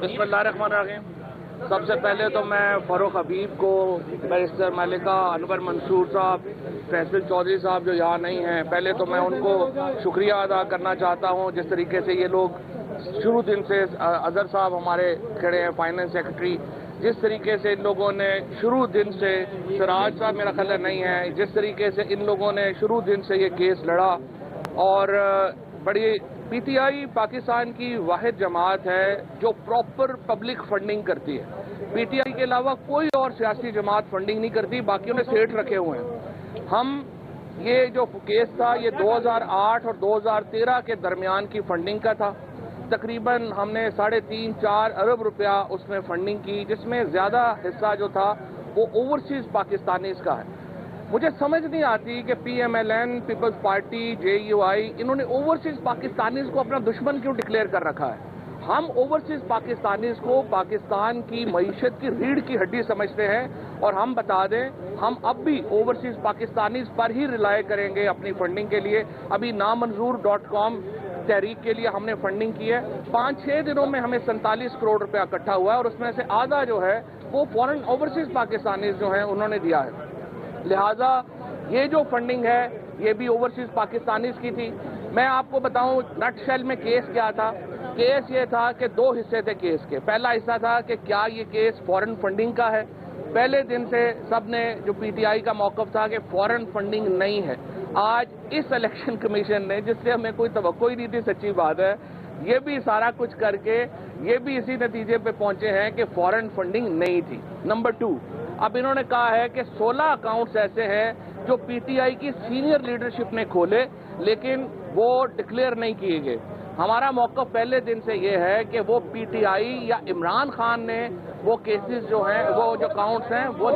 बिस्मिल्लाहिर्रहमानिर्रहीम। सबसे पहले तो मैं फ़ारूक हबीब को, बैरिस्टर मलिका, अनवर मंसूर साहब, फैसल चौधरी साहब जो यहाँ नहीं हैं, पहले तो मैं उनको शुक्रिया अदा करना चाहता हूँ। जिस तरीके से ये लोग शुरू दिन से, अजहर साहब हमारे खड़े हैं फाइनेंस सेक्रेटरी, जिस तरीके से इन लोगों ने शुरू दिन से, सिराज साहब मेरा ख्याल नहीं है, जिस तरीके से इन लोगों ने शुरू दिन से ये केस लड़ा और बड़ी पीटीआई पाकिस्तान की वाहिद जमात है जो प्रॉपर पब्लिक फंडिंग करती है। पीटीआई के अलावा कोई और सियासी जमात फंडिंग नहीं करती, बाकियों ने सेठ रखे हुए हैं। हम ये जो केस था ये 2008 और 2013 के दरमियान की फंडिंग का था। तकरीबन हमने 3.5-4 अरब रुपया उसमें फंडिंग की, जिसमें ज़्यादा हिस्सा जो था वो ओवरसीज़ पाकिस्तानीज़ का है। मुझे समझ नहीं आती कि PMLN, पीपल्स पार्टी, JUI, इन्होंने ओवरसीज पाकिस्तानीज को अपना दुश्मन क्यों डिक्लेयर कर रखा है। हम ओवरसीज पाकिस्तानीज को पाकिस्तान की मईशत की रीढ़ की हड्डी समझते हैं और हम बता दें, हम अब भी ओवरसीज पाकिस्तानीज पर ही रिलाय करेंगे अपनी फंडिंग के लिए। अभी नामंजूर.com तहरीक के लिए हमने फंडिंग की है। 5-6 दिनों में हमें 47 करोड़ रुपया इकट्ठा हुआ है और उसमें से आधा जो है वो फॉरेन ओवरसीज पाकिस्तानीज जो है उन्होंने दिया है। लिहाजा ये जो फंडिंग है ये भी ओवरसीज पाकिस्तानीज की थी। मैं आपको बताऊं नटशेल में केस क्या था। केस ये था कि 2 हिस्से थे केस के। पहला हिस्सा था कि क्या ये केस फॉरेन फंडिंग का है। पहले दिन से सब ने जो पीटीआई का मौक़िफ़ था कि फॉरेन फंडिंग नहीं है। आज इस इलेक्शन कमीशन ने, जिससे हमें कोई तवक्को ही नहीं थी, सच्ची बात है, ये भी सारा कुछ करके ये भी इसी नतीजे पे पहुंचे हैं कि फॉरेन फंडिंग नहीं थी। नंबर 2, अब इन्होंने कहा है कि 16 अकाउंट्स ऐसे हैं जो पीटीआई की सीनियर लीडरशिप ने खोले लेकिन वो डिक्लेयर नहीं किए गए। हमारा मौक़िफ़ पहले दिन से ये है कि वो पीटीआई या इमरान खान ने वो केसेस जो हैं, वो जो अकाउंट्स हैं वो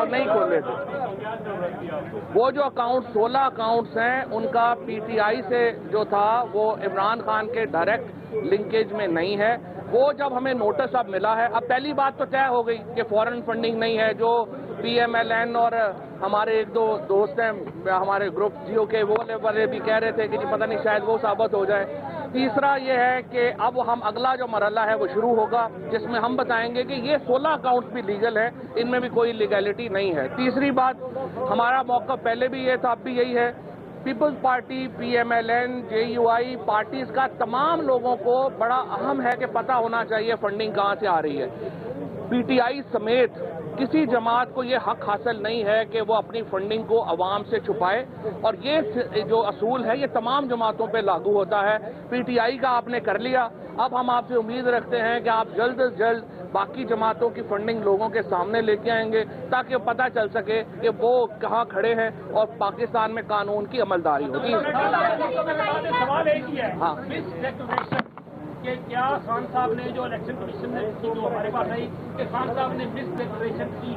नहीं खोले थे। वो जो अकाउंट 16 अकाउंट्स हैं उनका पीटीआई से जो था वो इमरान खान के डायरेक्ट लिंकेज में नहीं है। वो जब हमें नोटिस अब मिला है, अब पहली बात तो तय हो गई कि फॉरेन फंडिंग नहीं है। जो PMLN और हमारे 1-2 दोस्त हैं हमारे ग्रुप जियो के, वो वाले भी कह रहे थे कि जी पता नहीं शायद वो साबित हो जाए। तीसरा ये है कि अब हम अगला जो मरहला है वो शुरू होगा जिसमें हम बताएंगे कि ये 16 अकाउंट्स भी लीगल है, इनमें भी कोई लीगैलिटी नहीं है। तीसरी बात, हमारा मौक़िफ़ पहले भी ये था, अब भी यही है, Peoples Party, PMLN, JUI parties का तमाम लोगों को बड़ा अहम है कि पता होना चाहिए फंडिंग कहाँ से आ रही है। पीटीआई समेत किसी जमात को ये हक हासिल नहीं है कि वो अपनी फंडिंग को अवाम से छुपाए और ये जो असूल है ये तमाम जमातों पे लागू होता है। पीटीआई का आपने कर लिया, अब हम आपसे उम्मीद रखते हैं कि आप जल्द से जल्द बाकी जमातों की फंडिंग लोगों के सामने लेके आएंगे ताकि पता चल सके कि वो कहाँ खड़े हैं और पाकिस्तान में कानून की अमलदारी होगी। सवाल एक ही है, हाँ, कि क्या खान साहब ने जो इलेक्शन कमीशन ने की, जो हमारे पास आई कि खान साहब ने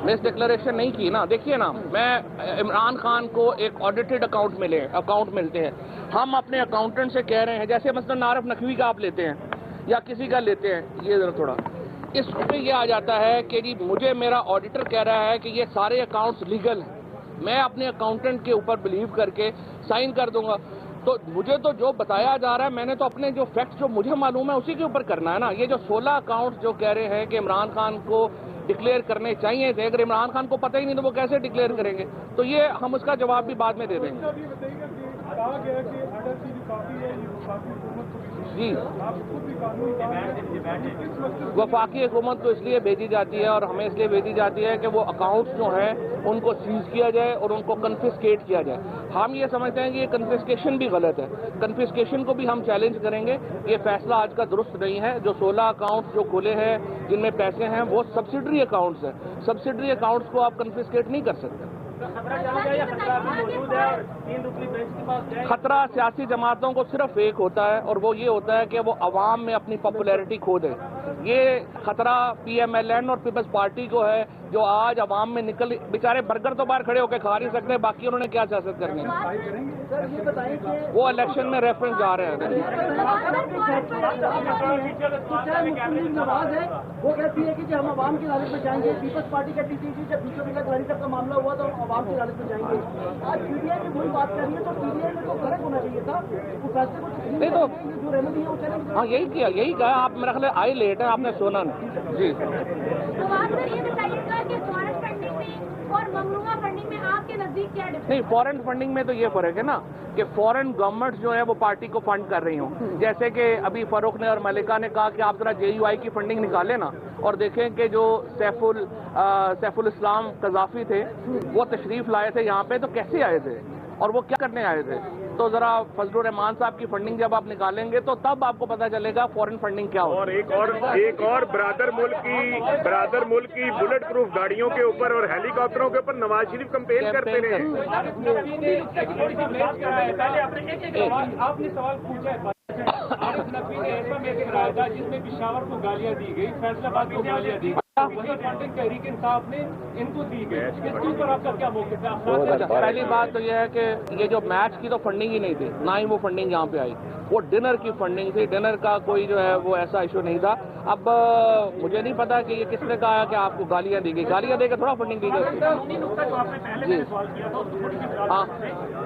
मिस डिक्लेरेशन नहीं की ना। देखिए ना, मैं इमरान खान को एक ऑडिटेड अकाउंट मिलते हैं। हम अपने अकाउंटेंट से कह रहे हैं, जैसे मसलन आरिफ नकवी का आप लेते हैं या किसी का लेते हैं, ये जरा थोड़ा इसमें ये आ जाता है कि जी मुझे मेरा ऑडिटर कह रहा है कि ये सारे अकाउंट्स लीगल हैं, मैं अपने अकाउंटेंट के ऊपर बिलीव करके साइन कर दूंगा। तो मुझे तो जो बताया जा रहा है, मैंने तो अपने जो फैक्ट्स जो मुझे मालूम है उसी के ऊपर करना है ना। ये जो 16 अकाउंट्स जो कह रहे हैं कि इमरान खान को डिक्लेयर करने चाहिए थे, अगर इमरान खान को पता ही नहीं तो वो कैसे डिक्लेयर करेंगे? तो ये हम उसका जवाब भी बाद में दे देंगे। जी, वफाकी हुकूमत को इसलिए भेजी जाती है और हमें इसलिए भेजी जाती है कि वो अकाउंट्स जो हैं उनको सीज किया जाए और उनको कन्फिस्केट किया जाए। हम ये समझते हैं कि ये कन्फिस्केशन भी गलत है। कन्फिस्केशन को भी हम चैलेंज करेंगे। ये फैसला आज का दुरुस्त नहीं है। जो 16 अकाउंट्स जो खुले हैं जिनमें पैसे हैं वो सब्सिडरी अकाउंट्स हैं। सब्सिडरी अकाउंट्स को आप कन्फिस्केट नहीं कर सकते। खतरा सियासी जमातों को सिर्फ एक होता है और वो ये होता है कि वो अवाम में अपनी पॉपुलैरिटी खो दे। ये खतरा PMLN और पीपल्स पार्टी को है जो आज अवाम में निकल, बेचारे बर्गर तो बाहर खड़े होकर खा नहीं सकते, बाकी उन्होंने क्या सियासत करनी है। وہ الیکشن میں ریفرنس جا رہے ہیں. نواز ہے وہ کہتی ہے کہ ہم عوام کی عدالت میں جائیں گے. پیپلز پارٹی کا ٹی ٹی سی جب بیچوں بلا گھرانی تک کا معاملہ ہوا تو عوام کی عدالت میں جائیں گے. آج پی ٹی آئی میں وہی بات کر رہی ہے تو پی ٹی آئی میں تو فرق ہونا چاہیے تھا. وہ فیصلے کو نہیں تو جو ریمیڈی ہے وہ چلیں. ہاں یہی کیا, یہی کہا آپ. میرا خیال ہے آئی لیٹ ہے, آپ نے سنا نہیں. جی تو آپ سر یہ بتائیے گا کہ فارن فنڈنگ میں اور ممنوعہ فنڈنگ میں آپ کے نزدیک کیا ڈفرنس؟ نہیں, فورن فنڈنگ میں تو یہ فرق ہے نا کہ فورن گورنمنٹ جو ہے وہ پارٹی کو فنڈ کر رہی ہوں. جیسے کہ ابھی فاروق نے اور ملکہ نے کہا کہ آپ ذرا جے یو آئی کی فنڈنگ نکالیں نا اور دیکھیں کہ جو سیف الاسلام قذافی تھے وہ تشریف لائے تھے یہاں پہ تو کیسے آئے تھے اور وہ کیا کرنے آئے تھے. تو ذرا فضل الرحمان صاحب کی فنڈنگ جب آپ نکالیں گے تو تب آپ کو پتا چلے گا فورن فنڈنگ کیا ہو. اور ایک اور برادر ملک کی بلٹ پروف گاڑیوں کے اوپر اور ہیلی کاپٹروں کے اوپر نواز شریف کمپین کرتے رہے. آپ نے سوال پوچھا ہے عارف نقوی نے ایسا میں کرایا تھا جس میں پشاور کو گالیاں دی گئی, فیصلہ آباد کو گالیاں دی گئی, وہی فنڈنگ تحریک انصاف نے ان کو دی گئی. اس کے اوپر آپ کا کیا موقف ہے؟ پہلی بات تو یہ ہے کہ یہ جو میچ کی تو فنڈنگ ہی نہیں تھی, نہ ہی وہ فنڈنگ یہاں پہ آئی. وہ ڈنر کی فنڈنگ تھی. ڈنر کا کوئی جو ہے وہ ایسا ایشو نہیں تھا. اب مجھے نہیں پتا کہ یہ کس نے کہا کہ آپ کو گالیاں دی گئی. گالیاں دے کے تھوڑا فنڈنگ دی گئی. ہاں,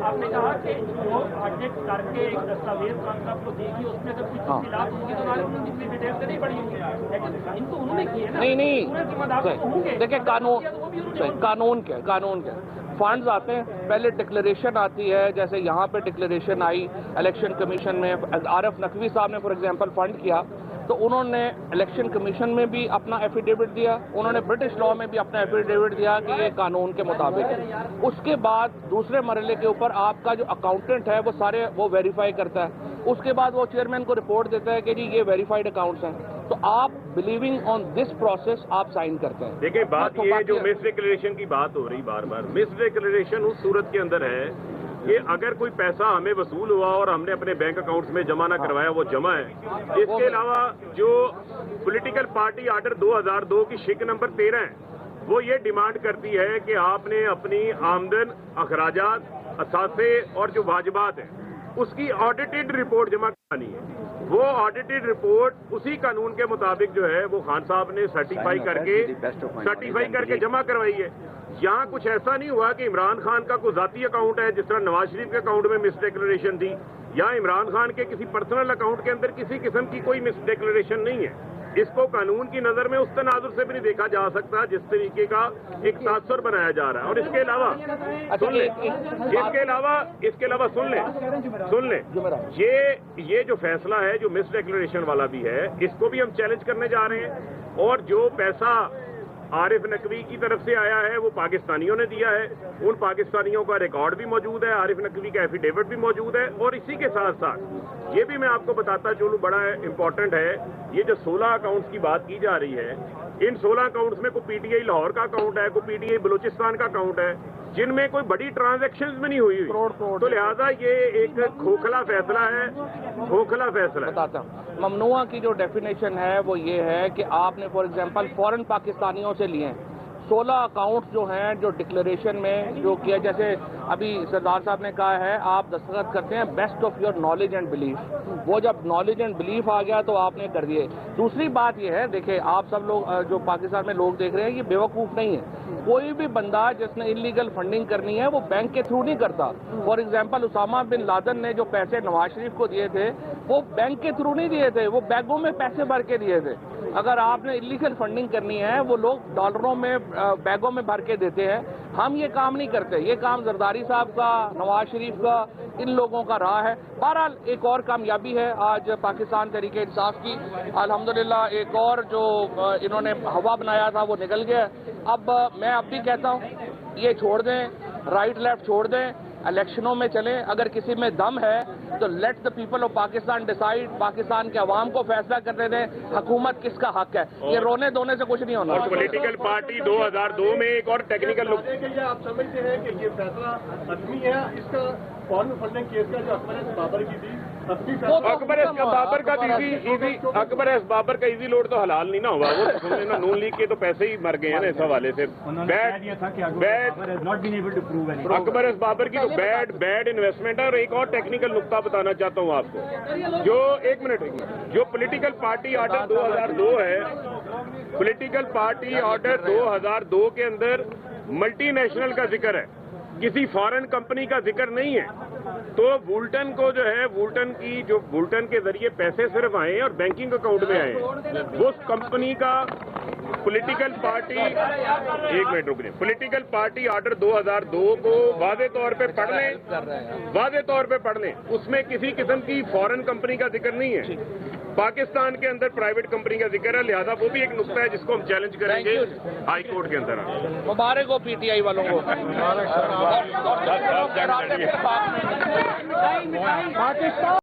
آپ نے کہا کہ جو آڈٹ کر کے ایک دستاویز کانسیپٹ کو دے گی اس میں اگر کچھ تفصیلات ہوں گی تو انہوں نے جتنی ڈیٹیل سے نہیں پڑھی ہوں گی, لیکن ان کو انہوں نے کی ہے نا. نہیں دیکھیں قانون کیا فنڈز آتے ہیں, پہلے ڈکلیریشن آتی ہے. جیسے یہاں پہ ڈکلیریشن آئی الیکشن کمیشن میں, عارف نقوی صاحب نے فار ایگزامپل فنڈ کیا تو انہوں نے الیکشن کمیشن میں بھی اپنا ایفیڈیوٹ دیا, انہوں نے برٹش لاء میں بھی اپنا ایفیڈیوٹ دیا کہ یہ قانون کے مطابق ہے. اس کے بعد دوسرے مرحلے کے اوپر آپ کا جو اکاؤنٹنٹ ہے وہ سارے وہ ویریفائی کرتا ہے. اس کے بعد وہ چیئرمین کو رپورٹ دیتا ہے کہ جی یہ ویریفائڈ اکاؤنٹس ہیں, تو آپ بلیونگ آن دس پروسیس آپ سائن کرتے ہیں. دیکھیں بات یہ جو مس ڈکلیریشن کی بات ہو رہی بار بار, مس ڈکلیریشن اس صورت کے اندر ہے کہ اگر کوئی پیسہ ہمیں وصول ہوا اور ہم نے اپنے بینک اکاؤنٹس میں جمع نہ کروایا وہ جمع ہے. اس کے علاوہ جو پولیٹیکل پارٹی آرڈر 2002 کی شک نمبر 13 ہے وہ یہ ڈیمانڈ کرتی ہے کہ آپ نے اپنی آمدن, اخراجات, اثاثے اور جو واجبات ہیں اس کی آڈیٹڈ رپورٹ جمع کرانی ہے. وہ آڈیٹڈ رپورٹ اسی قانون کے مطابق جو ہے وہ خان صاحب نے سرٹیفائی کر کے جمع کروائی ہے. یہاں کچھ ایسا نہیں ہوا کہ عمران خان کا کوئی ذاتی اکاؤنٹ ہے جس طرح نواز شریف کے اکاؤنٹ میں مس ڈکلیریشن تھی, یا عمران خان کے کسی پرسنل اکاؤنٹ کے اندر کسی قسم کی کوئی مس ڈکلیریشن نہیں ہے. اس کو قانون کی نظر میں اس تناظر سے بھی نہیں دیکھا جا سکتا جس طریقے کا ایک تاثر بنایا جا رہا ہے. اور اس کے علاوہ سن لیں یہ جو فیصلہ ہے جو مس ڈکلیریشن والا بھی ہے اس کو بھی ہم چیلنج کرنے جا رہے ہیں. اور جو پیسہ عارف نقوی کی طرف سے آیا ہے وہ پاکستانیوں نے دیا ہے, ان پاکستانیوں کا ریکارڈ بھی موجود ہے, عارف نقوی کا ایفیڈیوٹ بھی موجود ہے. اور اسی کے ساتھ ساتھ یہ بھی میں آپ کو بتاتا چلوں بڑا امپورٹنٹ ہے, یہ جو 16 اکاؤنٹس کی بات کی جا رہی ہے ان 16 اکاؤنٹس میں کوئی پی ٹی آئی لاہور کا اکاؤنٹ ہے, کوئی پی ٹی آئی بلوچستان کا اکاؤنٹ ہے, جن میں کوئی بڑی ٹرانزیکشنز بھی نہیں ہوئی. تو لہذا یہ ایک کھوکھلا فیصلہ ہے. بتاتا ہوں, ممنوعہ کی جو ڈیفینیشن ہے وہ یہ ہے کہ آپ نے فار ایگزامپل فورن پاکستانیوں سے لیے 16 اکاؤنٹ جو ہیں جو ڈکلیریشن میں جو کیا, جیسے ابھی سردار صاحب نے کہا ہے آپ دستخط کرتے ہیں best of your knowledge and belief. وہ جب نالج اینڈ بلیف آ گیا تو آپ نے کر دیے. دوسری بات یہ ہے, دیکھیں آپ سب لوگ جو پاکستان میں لوگ دیکھ رہے ہیں یہ بیوقوف نہیں ہے. کوئی بھی بندہ جس نے انلیگل فنڈنگ کرنی ہے وہ بینک کے تھرو نہیں کرتا. For example Osama bin Laden نے جو پیسے نواز شریف کو دیے تھے وہ بینک کے تھرو نہیں دیے تھے, وہ بیگوں میں پیسے بھر کے دیے تھے. اگر آپ نے انلیگل فنڈنگ کرنی ہے وہ لوگ ڈالروں میں بیگوں میں بھر کے دیتے ہیں. ہم یہ کام نہیں کرتے. یہ کام زرداری صاحب کا, نواز شریف کا, ان لوگوں کا رہا ہے. بہرحال ایک اور کامیابی ہے آج پاکستان تحریک انصاف کی, الحمدللہ ایک اور جو انہوں نے ہوا بنایا تھا وہ نکل گیا. اب میں اب بھی کہتا ہوں یہ چھوڑ دیں, رائٹ لیفٹ چھوڑ دیں, الیکشنوں میں چلیں. اگر کسی میں دم ہے تو let the people of Pakistan decide, Pakistan کے عوام کو فیصلہ کرنے دیں حکومت کس کا حق ہے. یہ رونے دھونے سے کچھ نہیں ہونا. اور پولیٹیکل پارٹی 2002 میں ایک اور ٹیکنیکل آپ سمجھتے ہیں کہ یہ فیصلہ حتمی ہے, اس کا فارن فنڈنگ کیس کا جو اکبر بابر کی تھی अकबर एस बाबर का अकबर एस बाबर का इजी लोड तो हलाल नहीं ना हुआ, वो तो सुनने ना, नून लीग के तो पैसे ही मर गए हैं ना इस हवाले से। अकबर एस बाबर की तो बैड इन्वेस्टमेंट है। और एक और टेक्निकल नुक्ता बताना चाहता हूँ आपको, जो एक मिनट जो पॉलिटिकल पार्टी ऑर्डर 2002 है, पॉलिटिकल पार्टी ऑर्डर 2002 के अंदर मल्टीनेशनल का जिक्र है, किसी फॉरेन कंपनी का जिक्र नहीं है। तो वुल्टन को जो है, वुल्टन के जरिए पैसे सिर्फ आए और बैंकिंग अकाउंट में आए, उस कंपनी का पॉलिटिकल पार्टी, एक मिनट रुकने, पॉलिटिकल पार्टी ऑर्डर 2002 को वादे तौर पे पढ़ लें, उसमें किसी किस्म की फॉरेन कंपनी का जिक्र नहीं है, पाकिस्तान के अंदर प्राइवेट कंपनी का जिक्र है। लिहाजा वो भी एक नुक्ता है जिसको हम चैलेंज करेंगे हाई कोर्ट के अंदर। मुबारक हो पीटीआई वालों को। पाकिस्तान